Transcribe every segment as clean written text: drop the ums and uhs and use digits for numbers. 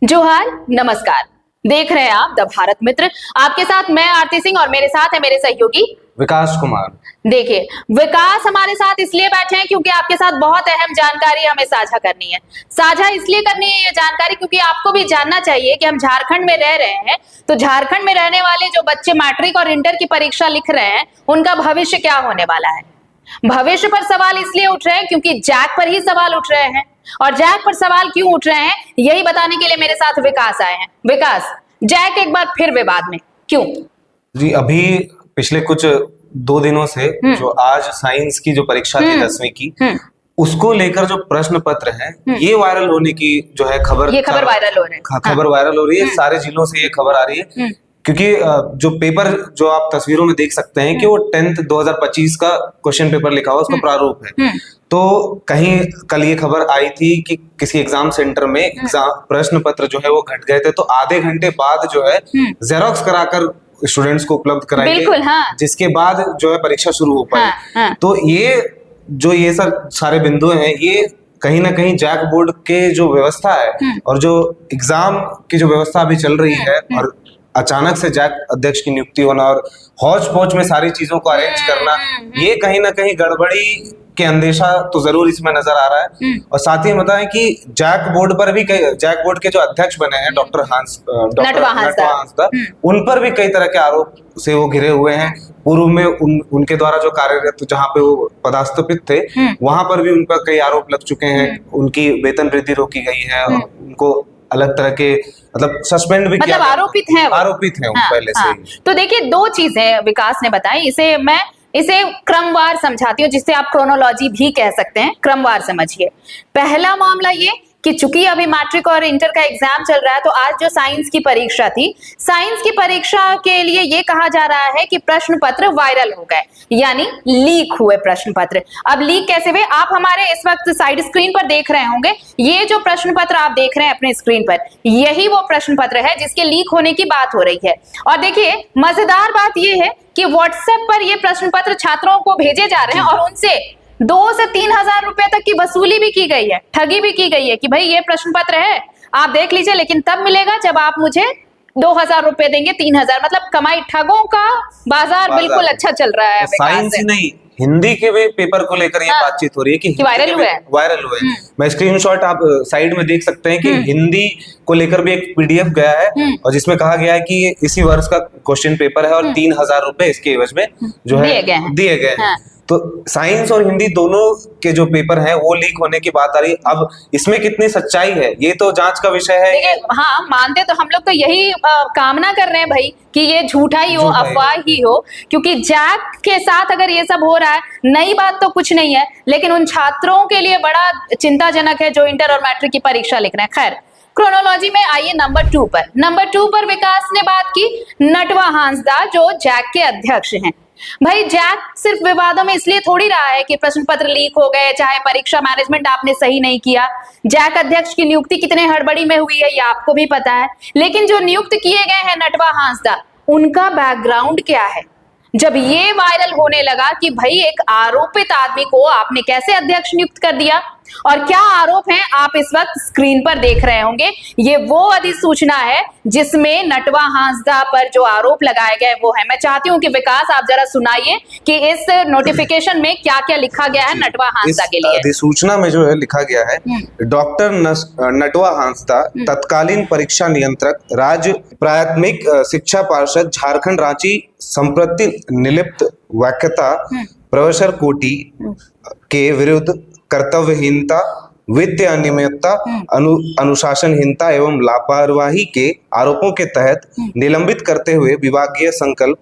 जोहार, नमस्कार। देख रहे हैं आप द भारत मित्र। आपके साथ मैं आरती सिंह और मेरे साथ है मेरे सहयोगी विकास कुमार। देखिए, विकास हमारे साथ इसलिए बैठे हैं क्योंकि आपके साथ बहुत अहम जानकारी हमें साझा करनी है। साझा इसलिए करनी है ये जानकारी क्योंकि आपको भी जानना चाहिए कि हम झारखंड में रह रहे हैं, तो झारखंड में रहने वाले जो बच्चे मैट्रिक और इंटर की परीक्षा लिख रहे हैं उनका भविष्य क्या होने वाला है। भविष्य पर सवाल इसलिए उठ रहे हैं क्योंकि जैक पर ही सवाल उठ रहे हैं। और जैक पर सवाल क्यों उठ रहे हैं यही बताने के लिए मेरे साथ विकास आए हैं। विकास, जैक एक बार फिर विवाद में क्यों? जी, अभी पिछले कुछ 2 दिनों से जो आज साइंस की जो परीक्षा थी 10वीं की, उसको लेकर जो प्रश्न पत्र है ये वायरल होने की जो है खबर वायरल हो रही है। खबर वायरल हो रही है। सारे जिलों से ये खबर आ रही है क्योंकि जो पेपर जो आप तस्वीरों में देख सकते हैं कि वो 10th 2025 का क्वेश्चन पेपर लिखा हुआ उसका प्रारूप है। तो कहीं कल ये खबर आई थी कि किसी एग्जाम सेंटर में एग्जाम प्रश्न पत्र जो है वो घट गए थे, तो आधे घंटे बाद जो है जेरोक्स कराकर स्टूडेंट्स को उपलब्ध कराएंगे, जिसके बाद जो है परीक्षा शुरू हो पाए। तो ये सारे बिंदु हैं, ये कहीं ना कहीं जैक बोर्ड के जो व्यवस्था है और जो एग्जाम की जो व्यवस्था अभी चल रही है और अचानक से जैक अध्यक्ष की नियुक्ति होना और हौच पौच में सारी चीजों को अरेंज करना, ये कहीं ना कहीं गड़बड़ी के अंदेशा तो जरूर इसमें नजर आ रहा है। और साथ ही बताएं कि जैक बोर्ड के जो अध्यक्ष बने हैं डॉक्टर नटवा हांसदा, उन पर भी कई तरह के आरोप से वो घिरे हुए हैं। पूर्व में उनके द्वारा जो कार्यरत जहाँ पे वो पदस्थापित थे वहां पर भी उन पर कई आरोप लग चुके हैं। उनकी वेतन वृद्धि रोकी गई है और उनको अलग तरह के मतलब सस्पेंड भी किया, आरोपित हैं वो पहले से ही। तो देखिए, 2 चीजें विकास ने बताई, इसे क्रमवार समझाती हूँ, जिससे आप क्रोनोलॉजी भी कह सकते हैं। क्रमवार समझिए। पहला मामला ये कि चूंकि अभी मैट्रिक और इंटर का एग्जाम चल रहा है, तो आज जो साइंस की परीक्षा थी, साइंस की परीक्षा के लिए ये कहा जा रहा है कि प्रश्न पत्र वायरल हो गए, यानी लीक हुए प्रश्न पत्र। अब लीक कैसे हुए, आप हमारे इस वक्त साइड स्क्रीन पर देख रहे होंगे। ये जो प्रश्न पत्र आप देख रहे हैं अपने स्क्रीन पर, यही वो प्रश्न पत्र है जिसके लीक होने की बात हो रही है। और देखिए, मजेदार बात यह है कि व्हाट्सएप पर ये प्रश्न पत्र छात्रों को भेजे जा रहे हैं और उनसे 2 से 3 हजार रुपए तक की वसूली भी की गई है, ठगी भी की गई है कि भाई ये प्रश्न पत्र है, आप देख लीजिए, लेकिन तब मिलेगा जब आप मुझे 2000 रुपए देंगे, 3000। मतलब कमाई, ठगों का बाजार बिल्कुल अच्छा चल रहा है। साइंस ही नहीं, हिंदी के भी पेपर को लेकर ये बातचीत हो रही है कि वायरल हुए। मैं स्क्रीनशॉट आप साइड में देख सकते हैं कि हिंदी को लेकर भी एक पीडीएफ गया है और जिसमें कहा गया है कि इसी वर्ष का क्वेश्चन पेपर है और 3000 रुपए इसके एवज में जो है दिए गए हैं। तो साइंस और हिंदी दोनों के जो पेपर हैं वो लीक होने की बात आ रही है। अब इसमें कितनी सच्चाई है ये तो जांच का विषय है। हाँ, मानते तो हम लोग तो यही कामना कर रहे हैं भाई कि ये झूठा ही हो, अफवाह ही हो, क्योंकि जैक के साथ अगर ये सब हो रहा है, नई बात तो कुछ नहीं है, लेकिन उन छात्रों के लिए बड़ा चिंताजनक है जो इंटर और मैट्रिक की परीक्षा लिख रहे हैं। खैर, क्रोनोलॉजी में आइए नंबर 2 पर। नंबर 2 पर विकास ने बात की नटवा हांसदा, जो जैक के अध्यक्ष हैं। भाई, जैक सिर्फ विवादों में इसलिए थोड़ी रहा है कि प्रश्न पत्र लीक हो गए, चाहे परीक्षा मैनेजमेंट आपने सही नहीं किया। जैक अध्यक्ष की नियुक्ति कितने हड़बड़ी में हुई है ये आपको भी पता है, लेकिन जो नियुक्त किए गए हैं नटवा हांसदा, उनका बैकग्राउंड क्या है? जब ये वायरल होने लगा कि भाई एक आरोपित आदमी को आपने कैसे अध्यक्ष नियुक्त कर दिया, और क्या आरोप हैं आप इस वक्त स्क्रीन पर देख रहे होंगे। ये वो अधिसूचना है जिसमें नटवा हांसदा पर जो आरोप लगाए गए वो है। मैं चाहती हूं कि विकास आप जरा सुनाइए कि इस नोटिफिकेशन में क्या क्या लिखा गया है नटवा हांसदा के लिए। अधिसूचना में जो है लिखा गया है, डॉक्टर नटवा हांसदा तत्कालीन परीक्षा नियंत्रक, राज्य प्राथमिक शिक्षा पार्षद झारखंड रांची, संप्रति निलिप्त व्याख्याता प्रोफेसर कोटी के विरुद्ध कर्तव्यहीनता, वित्तीय अनियमितता, अनुशासनहीनता एवं लापरवाही के आरोपों के तहत निलंबित करते हुए विभागीय संकल्प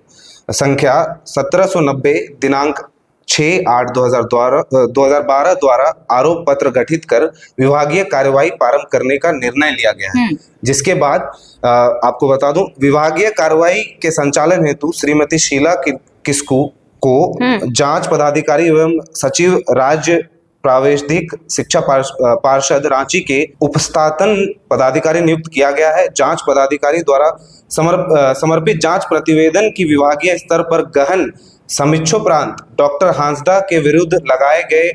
संख्या 1790 दिनांक 6/8/2012 द्वारा आरोप पत्र गठित कर विभागीय कार्यवाही प्रारंभ करने का निर्णय लिया गया है। जिसके बाद आपको बता दूं, विभागीय कार्यवाही के संचालन हेतु श्रीमती शीला किस्कू को जांच पदाधिकारी एवं सचिव राज्य प्रावैधिक शिक्षा पार्षद रांची के उपस्तातन पदाधिकारी नियुक्त किया गया है। जांच पदाधिकारी द्वारा समर्पित जांच प्रतिवेदन की विभागीय स्तर पर गहन समीक्षोपरांत डॉक्टर हांसदा के विरुद्ध लगाए गए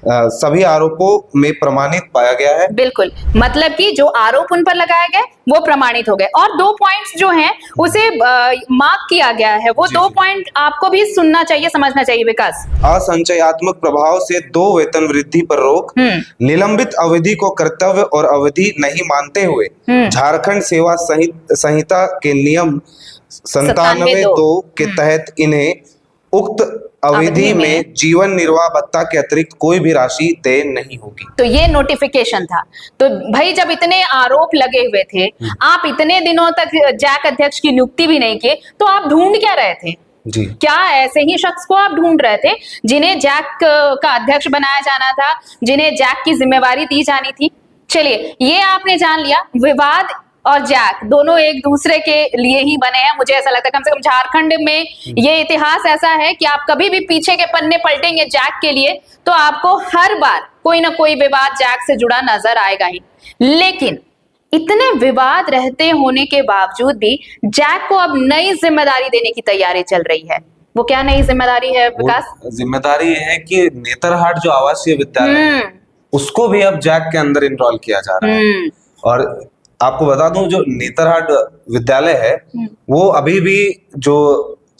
सभी आरोपों में प्रमाणित पाया गया है। बिल्कुल, मतलब कि जो आरोप उन पर लगाए गए वो प्रमाणित हो गए, और 2 पॉइंट्स जो हैं उसे मार्क किया गया है, वो 2 पॉइंट आपको भी सुनना चाहिए, समझना चाहिए विकास। असंचयात्मक प्रभाव से 2 वेतन वृद्धि पर रोक, निलंबित अवधि को कर्तव्य और अवधि नहीं मानते हुए झारखंड सेवा संहिता के नियम 97(2) के तहत इन्हें उक्त अवधि में जीवन निर्वाह भत्ता के अतिरिक्त कोई भी राशि देय नहीं होगी। तो ये नोटिफिकेशन था। तो भाई जब इतने आरोप लगे हुए थे, आप इतने दिनों तक जैक अध्यक्ष की नियुक्ति भी नहीं किए, तो आप ढूंढ क्या रहे थे? जी, क्या ऐसे ही शख्स को आप ढूंढ रहे थे जिन्हें जैक का अध्यक्ष बनाया जाना था, जिन्हें जैक की जिम्मेवारी दी जानी थी? चलिए, ये आपने जान लिया, विवाद और जैक दोनों एक दूसरे के लिए ही बने हैं। मुझे ऐसा लगता है कम से कम झारखंड में ये इतिहास ऐसा है कि आप कभी भी पीछे के पन्ने पलटेंगे जैक के लिए तो आपको हर बार कोई ना कोई विवाद जैक से जुड़ा नजर आएगा ही। लेकिन इतने विवाद रहते होने के बावजूद भी जैक को अब नई जिम्मेदारी देने की तैयारी चल रही है। वो क्या नई जिम्मेदारी है विकास? जिम्मेदारी ये है कि नेतरहाट जो आवासीय विद्यालय है उसको भी अब जैक के अंदर इनरोल किया जा रहा है। और आपको बता दूं, जो नेतरहाट विद्यालय है वो अभी भी जो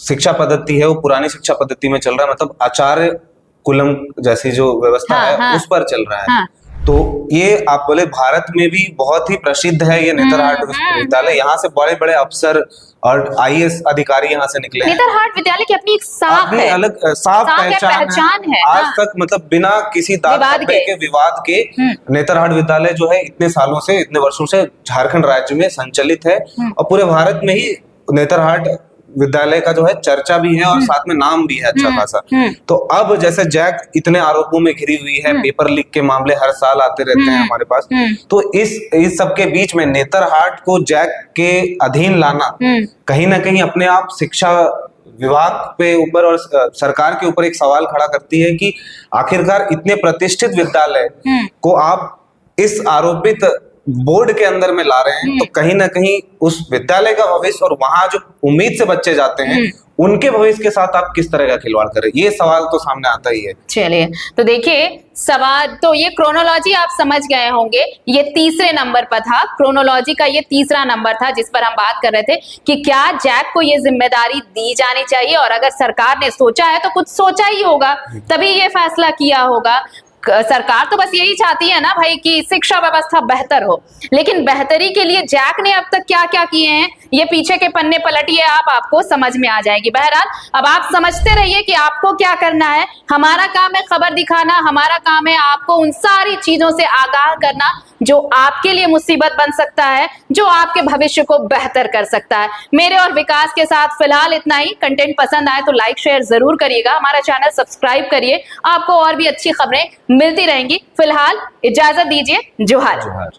शिक्षा पद्धति है वो पुरानी शिक्षा पद्धति में चल रहा है, मतलब आचार्य कुलम जैसी जो व्यवस्था है उस पर चल रहा है। तो ये आप बोले भारत में भी बहुत ही प्रसिद्ध है ये नेतरहाट विद्यालय। यहाँ से बड़े बड़े अफसर और IAS अधिकारी यहाँ से निकले हैं। नेतरहाट विद्यालय की अपनी एक साख है, अलग साफ पहचान है। आज तक मतलब बिना किसी दाग के विवाद के नेतरहाट विद्यालय जो है इतने सालों से, इतने वर्षों से झारखंड राज्य में संचालित है और पूरे भारत में ही नेतरहाट विद्यालय का जो है चर्चा भी है और साथ में नाम भी है अच्छा खासा। तो अब जैसे जैक इतने आरोपों में घिरी हुई है, पेपर लीक के मामले हर साल आते रहते हैं हमारे पास, तो इस सब के बीच में नेतरहाट को जैक के अधीन लाना कहीं ना कहीं अपने आप शिक्षा विभाग पे ऊपर और सरकार के ऊपर एक सवाल खड़ा करती है कि आखिरकार इतने प्रतिष्ठित विद्यालय को आप इस आरोपित बोर्ड के अंदर में ला रहे हैं, तो कहीं ना कहीं उस विद्यालय का भविष्य और वहां जो उम्मीद से बच्चे जाते हैं उनके भविष्य के साथ आप किस तरह का खिलवाड़ कर रहे हैं, ये सवाल तो सामने आता ही है। चलिए, तो देखिए सवाल तो ये क्रोनोलॉजी आप समझ गए होंगे, ये तीसरे नंबर पर था, क्रोनोलॉजी का ये तीसरा नंबर था जिस पर हम बात कर रहे थे कि क्या जैक को ये जिम्मेदारी दी जानी चाहिए, और अगर सरकार ने सोचा है तो कुछ सोचा ही होगा तभी ये फैसला किया होगा। सरकार तो बस यही चाहती है ना भाई कि शिक्षा व्यवस्था बेहतर हो, लेकिन बेहतरी के लिए जैक ने अब तक क्या क्या किए हैं ये पीछे के पन्ने पलटिए, आपको समझ में आ जाएगी। बहरहाल अब आप समझते रहिए कि आपको क्या करना है। हमारा काम है खबर दिखाना, हमारा काम है आपको उन सारी चीजों से आगाह करना जो आपके लिए मुसीबत बन सकता है, जो आपके भविष्य को बेहतर कर सकता है। मेरे और विकास के साथ फिलहाल इतना ही। कंटेंट पसंद आए तो लाइक शेयर जरूर करिएगा, हमारा चैनल सब्सक्राइब करिए, आपको और भी अच्छी खबरें मिलती रहेंगी। फिलहाल इजाजत दीजिए, जोहार।